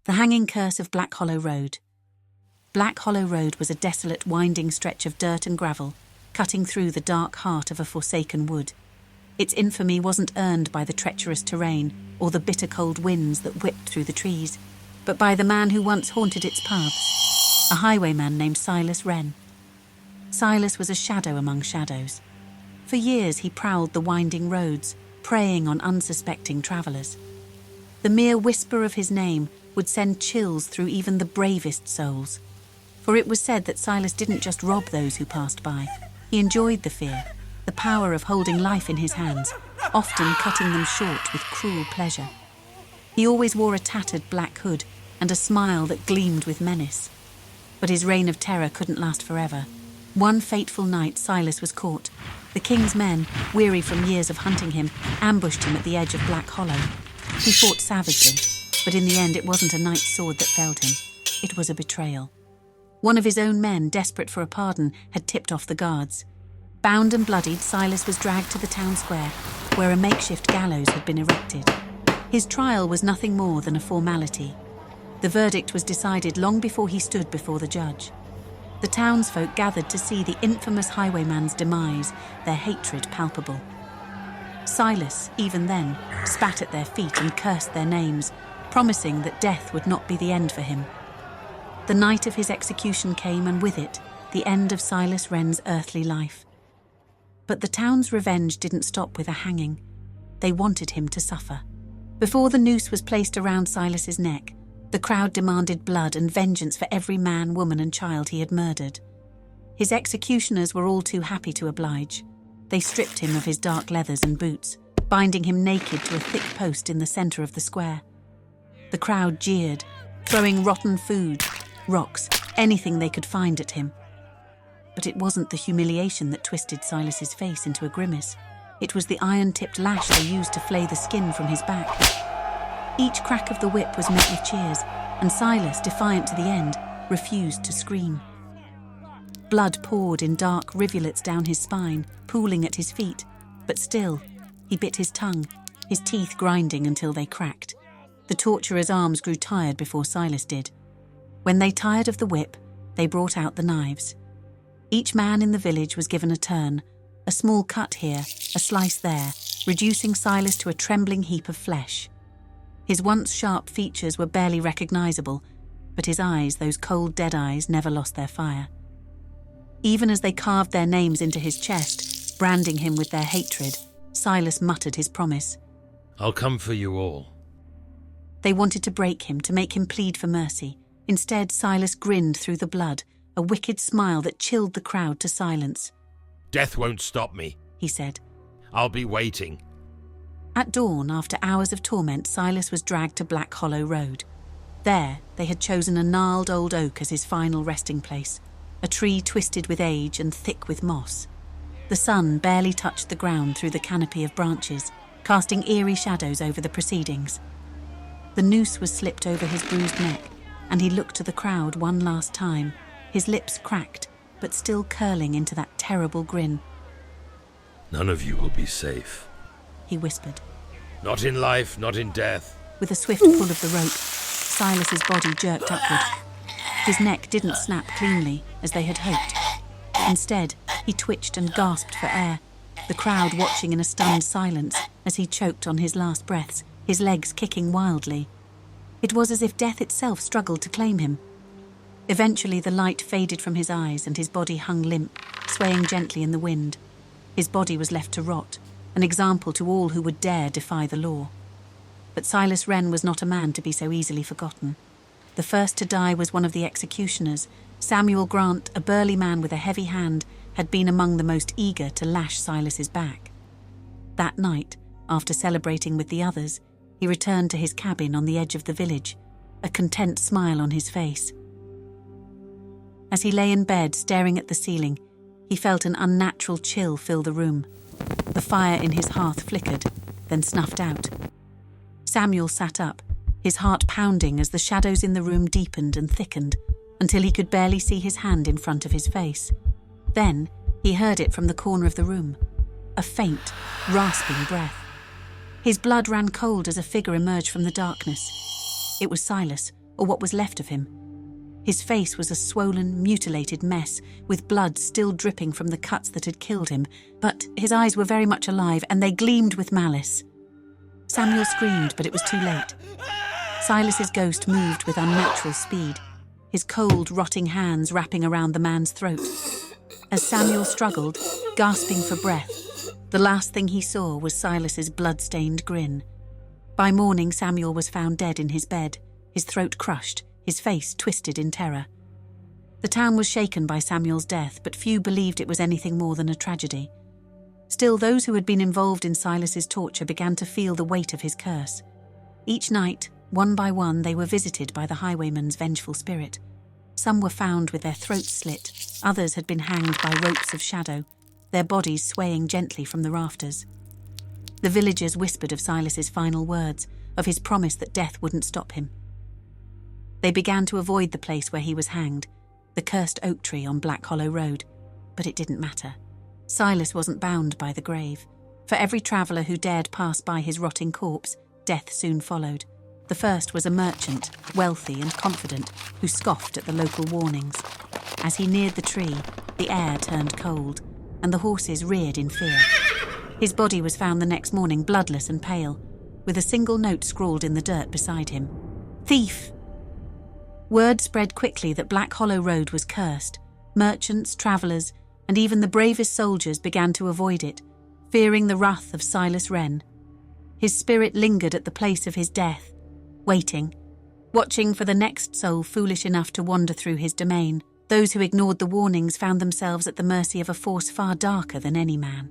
The Hanging Curse of Black Hollow Road. Black Hollow Road was a desolate, winding stretch of dirt and gravel, cutting through the dark heart of a forsaken wood. Its infamy wasn't earned by the treacherous terrain or the bitter cold winds that whipped through the trees, but by the man who once haunted its paths, a highwayman named Silas Wren. Silas was a shadow among shadows. For years he prowled the winding roads, preying on unsuspecting travellers. The mere whisper of his name would send chills through even the bravest souls. For it was said that Silas didn't just rob those who passed by. He enjoyed the fear, the power of holding life in his hands, often cutting them short with cruel pleasure. He always wore a tattered black hood and a smile that gleamed with menace. But his reign of terror couldn't last forever. One fateful night, Silas was caught. The king's men, weary from years of hunting him, ambushed him at the edge of Black Hollow. He fought savagely, but in the end it wasn't a knight's sword that felled him. It was a betrayal. One of his own men, desperate for a pardon, had tipped off the guards. Bound and bloodied, Silas was dragged to the town square, where a makeshift gallows had been erected. His trial was nothing more than a formality. The verdict was decided long before he stood before the judge. The townsfolk gathered to see the infamous highwayman's demise, their hatred palpable. Silas, even then, spat at their feet and cursed their names, promising that death would not be the end for him. The night of his execution came, and with it, the end of Silas Wren's earthly life. But the town's revenge didn't stop with a hanging. They wanted him to suffer. Before the noose was placed around Silas's neck, the crowd demanded blood and vengeance for every man, woman and child he had murdered. His executioners were all too happy to oblige. They stripped him of his dark leathers and boots, binding him naked to a thick post in the centre of the square. The crowd jeered, throwing rotten food, rocks, anything they could find at him. But it wasn't the humiliation that twisted Silas's face into a grimace. It was the iron-tipped lash they used to flay the skin from his back. Each crack of the whip was met with cheers, and Silas, defiant to the end, refused to scream. Blood poured in dark rivulets down his spine, pooling at his feet, but still, he bit his tongue, his teeth grinding until they cracked. The torturer's arms grew tired before Silas did. When they tired of the whip, they brought out the knives. Each man in the village was given a turn, a small cut here, a slice there, reducing Silas to a trembling heap of flesh. His once sharp features were barely recognizable, but his eyes, those cold, dead eyes, never lost their fire. Even as they carved their names into his chest, branding him with their hatred, Silas muttered his promise. "I'll come for you all." They wanted to break him, to make him plead for mercy. Instead, Silas grinned through the blood, a wicked smile that chilled the crowd to silence. "Death won't stop me," he said. "I'll be waiting." At dawn, after hours of torment, Silas was dragged to Black Hollow Road. There, they had chosen a gnarled old oak as his final resting place, a tree twisted with age and thick with moss. The sun barely touched the ground through the canopy of branches, casting eerie shadows over the proceedings. The noose was slipped over his bruised neck, and he looked to the crowd one last time, his lips cracked, but still curling into that terrible grin. "None of you will be safe," he whispered. "Not in life, not in death." With a swift pull of the rope, Silas's body jerked upward. His neck didn't snap cleanly, as they had hoped. Instead, he twitched and gasped for air, the crowd watching in a stunned silence as he choked on his last breaths, his legs kicking wildly. It was as if death itself struggled to claim him. Eventually, the light faded from his eyes and his body hung limp, swaying gently in the wind. His body was left to rot, an example to all who would dare defy the law. But Silas Wren was not a man to be so easily forgotten. The first to die was one of the executioners. Samuel Grant, a burly man with a heavy hand, had been among the most eager to lash Silas's back. That night, after celebrating with the others, he returned to his cabin on the edge of the village, a content smile on his face. As he lay in bed staring at the ceiling, he felt an unnatural chill fill the room. The fire in his hearth flickered, then snuffed out. Samuel sat up, his heart pounding as the shadows in the room deepened and thickened, until he could barely see his hand in front of his face. Then he heard it from the corner of the room, a faint, rasping breath. His blood ran cold as a figure emerged from the darkness. It was Silas, or what was left of him. His face was a swollen, mutilated mess, with blood still dripping from the cuts that had killed him, but his eyes were very much alive and they gleamed with malice. Samuel screamed, but it was too late. Silas's ghost moved with unnatural speed, his cold, rotting hands wrapping around the man's throat. As Samuel struggled, gasping for breath, the last thing he saw was Silas's blood-stained grin. By morning, Samuel was found dead in his bed, his throat crushed, his face twisted in terror. The town was shaken by Samuel's death, but few believed it was anything more than a tragedy. Still, those who had been involved in Silas's torture began to feel the weight of his curse. Each night, one by one, they were visited by the highwayman's vengeful spirit. Some were found with their throats slit, others had been hanged by ropes of shadow, their bodies swaying gently from the rafters. The villagers whispered of Silas's final words, of his promise that death wouldn't stop him. They began to avoid the place where he was hanged, the cursed oak tree on Black Hollow Road, but it didn't matter. Silas wasn't bound by the grave. For every traveller who dared pass by his rotting corpse, death soon followed. The first was a merchant, wealthy and confident, who scoffed at the local warnings. As he neared the tree, the air turned cold, and the horses reared in fear. His body was found the next morning bloodless and pale, with a single note scrawled in the dirt beside him. "Thief!" Word spread quickly that Black Hollow Road was cursed. Merchants, travellers, and even the bravest soldiers began to avoid it, fearing the wrath of Silas Wren. His spirit lingered at the place of his death, waiting, watching for the next soul foolish enough to wander through his domain. Those who ignored the warnings found themselves at the mercy of a force far darker than any man.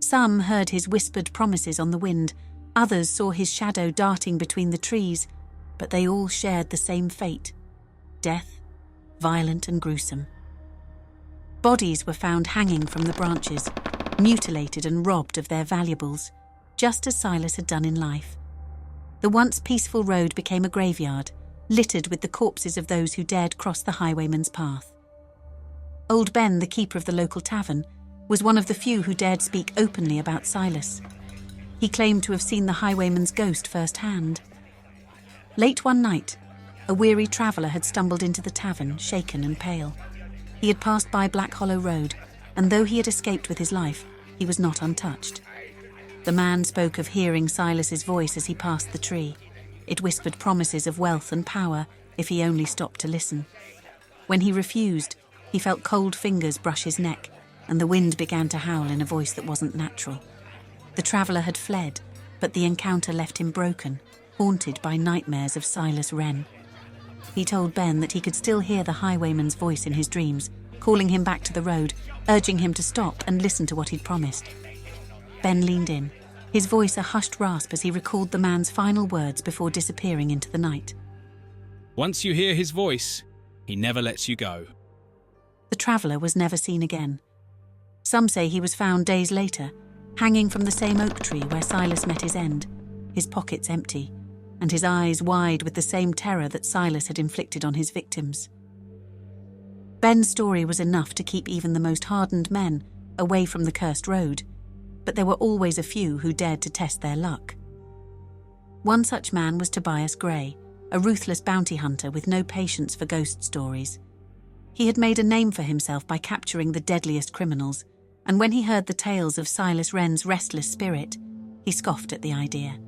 Some heard his whispered promises on the wind, others saw his shadow darting between the trees, but they all shared the same fate: death, violent and gruesome. Bodies were found hanging from the branches, mutilated and robbed of their valuables, just as Silas had done in life. The once peaceful road became a graveyard, littered with the corpses of those who dared cross the highwayman's path. Old Ben, the keeper of the local tavern, was one of the few who dared speak openly about Silas. He claimed to have seen the highwayman's ghost firsthand. Late one night, a weary traveller had stumbled into the tavern, shaken and pale. He had passed by Black Hollow Road, and though he had escaped with his life, he was not untouched. The man spoke of hearing Silas's voice as he passed the tree. It whispered promises of wealth and power if he only stopped to listen. When he refused, he felt cold fingers brush his neck, and the wind began to howl in a voice that wasn't natural. The traveller had fled, but the encounter left him broken, haunted by nightmares of Silas Wren. He told Ben that he could still hear the highwayman's voice in his dreams, calling him back to the road, urging him to stop and listen to what he'd promised. Ben leaned in, his voice a hushed rasp as he recalled the man's final words before disappearing into the night. "Once you hear his voice, he never lets you go." The traveller was never seen again. Some say he was found days later, hanging from the same oak tree where Silas met his end, his pockets empty, and his eyes wide with the same terror that Silas had inflicted on his victims. Ben's story was enough to keep even the most hardened men away from the cursed road, but there were always a few who dared to test their luck. One such man was Tobias Gray, a ruthless bounty hunter with no patience for ghost stories. He had made a name for himself by capturing the deadliest criminals, and when he heard the tales of Silas Wren's restless spirit, he scoffed at the idea.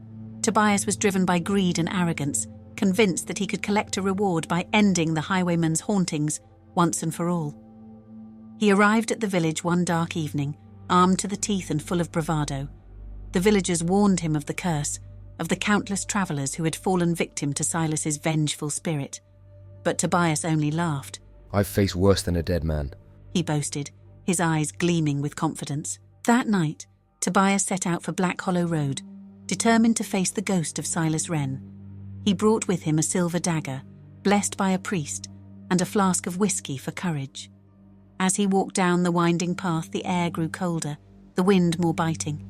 Tobias was driven by greed and arrogance, convinced that he could collect a reward by ending the highwayman's hauntings once and for all. He arrived at the village one dark evening, armed to the teeth and full of bravado. The villagers warned him of the curse, of the countless travellers who had fallen victim to Silas's vengeful spirit. But Tobias only laughed. "I've faced worse than a dead man," he boasted, his eyes gleaming with confidence. That night, Tobias set out for Black Hollow Road, determined to face the ghost of Silas Wren. He brought with him a silver dagger, blessed by a priest, and a flask of whiskey for courage. As he walked down the winding path, the air grew colder, the wind more biting.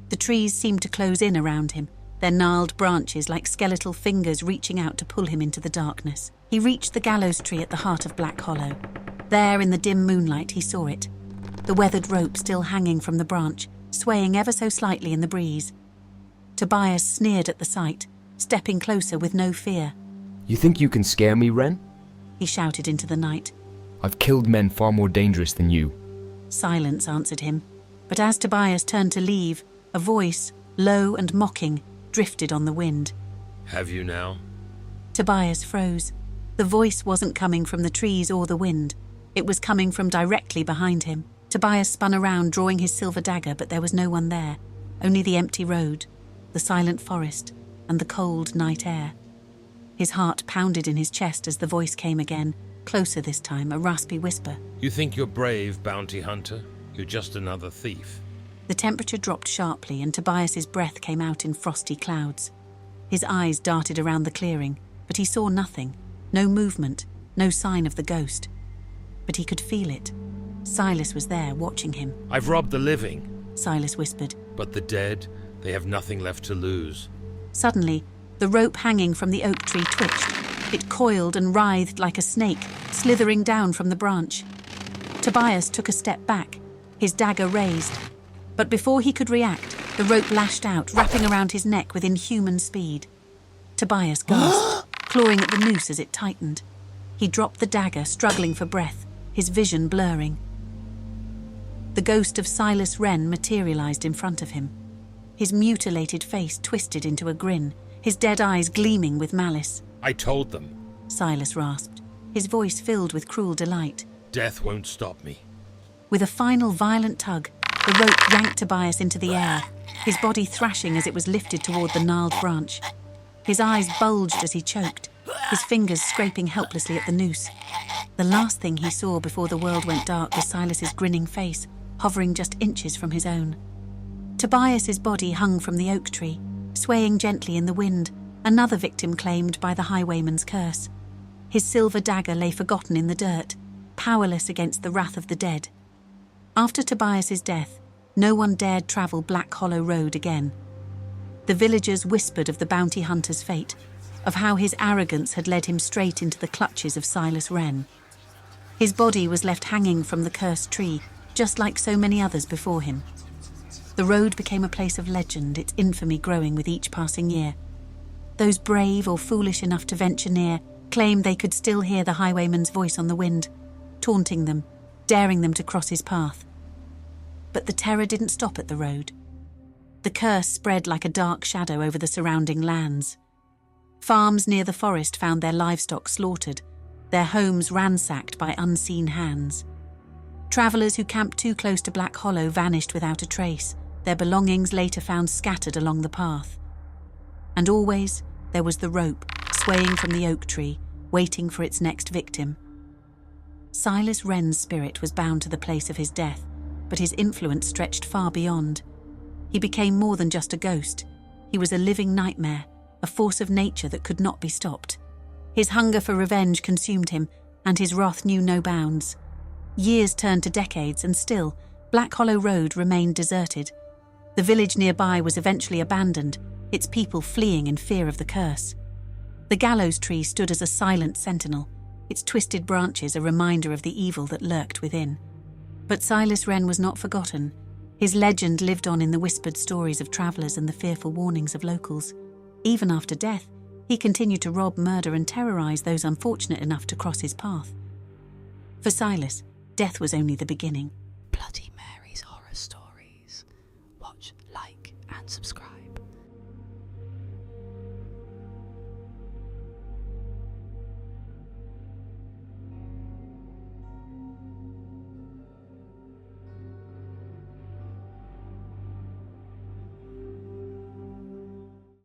The trees seemed to close in around him, their gnarled branches like skeletal fingers reaching out to pull him into the darkness. He reached the gallows tree at the heart of Black Hollow. There, in the dim moonlight, he saw it, the weathered rope still hanging from the branch, swaying ever so slightly in the breeze. Tobias sneered at the sight, stepping closer with no fear. You think you can scare me, Wren? He shouted into the night. I've killed men far more dangerous than you. Silence answered him, but as Tobias turned to leave, a voice, low and mocking, drifted on the wind. Have you now? Tobias froze. The voice wasn't coming from the trees or the wind. It was coming from directly behind him. Tobias spun around, drawing his silver dagger, but there was no one there. Only the empty road, the silent forest, and the cold night air. His heart pounded in his chest as the voice came again, closer this time, a raspy whisper. You think you're brave, bounty hunter? You're just another thief. The temperature dropped sharply and Tobias's breath came out in frosty clouds. His eyes darted around the clearing, but he saw nothing. No movement, no sign of the ghost. But he could feel it. Silas was there, watching him. I've robbed the living, Silas whispered. but the dead, they have nothing left to lose. Suddenly, the rope hanging from the oak tree twitched. It coiled and writhed like a snake, slithering down from the branch. Tobias took a step back, his dagger raised. But before he could react, the rope lashed out, wrapping around his neck with inhuman speed. Tobias gasped, clawing at the noose as it tightened. He dropped the dagger, struggling for breath, his vision blurring. The ghost of Silas Wren materialized in front of him. His mutilated face twisted into a grin, his dead eyes gleaming with malice. I told them, Silas rasped, his voice filled with cruel delight. death won't stop me. With a final violent tug, the rope yanked Tobias into the air, his body thrashing as it was lifted toward the gnarled branch. His eyes bulged as he choked, his fingers scraping helplessly at the noose. The last thing he saw before the world went dark was Silas's grinning face, hovering just inches from his own. Tobias's body hung from the oak tree, swaying gently in the wind, another victim claimed by the highwayman's curse. His silver dagger lay forgotten in the dirt, powerless against the wrath of the dead. After Tobias's death, no one dared travel Black Hollow Road again. The villagers whispered of the bounty hunter's fate, of how his arrogance had led him straight into the clutches of Silas Wren. His body was left hanging from the cursed tree, just like so many others before him. The road became a place of legend, its infamy growing with each passing year. Those brave or foolish enough to venture near claimed they could still hear the highwayman's voice on the wind, taunting them, daring them to cross his path. But the terror didn't stop at the road. The curse spread like a dark shadow over the surrounding lands. Farms near the forest found their livestock slaughtered, their homes ransacked by unseen hands. Travellers who camped too close to Black Hollow vanished without a trace, their belongings later found scattered along the path. And always there was the rope, swaying from the oak tree, waiting for its next victim. Silas Wren's spirit was bound to the place of his death, but his influence stretched far beyond. He became more than just a ghost. He was a living nightmare, a force of nature that could not be stopped. His hunger for revenge consumed him, and his wrath knew no bounds. Years turned to decades, and still, Black Hollow Road remained deserted. The village nearby was eventually abandoned, its people fleeing in fear of the curse. The gallows tree stood as a silent sentinel, its twisted branches a reminder of the evil that lurked within. But Silas Wren was not forgotten. His legend lived on in the whispered stories of travellers and the fearful warnings of locals. Even after death, he continued to rob, murder and terrorise those unfortunate enough to cross his path. For Silas, death was only the beginning. Bloody Mary's Horror Stories. Watch, like and subscribe.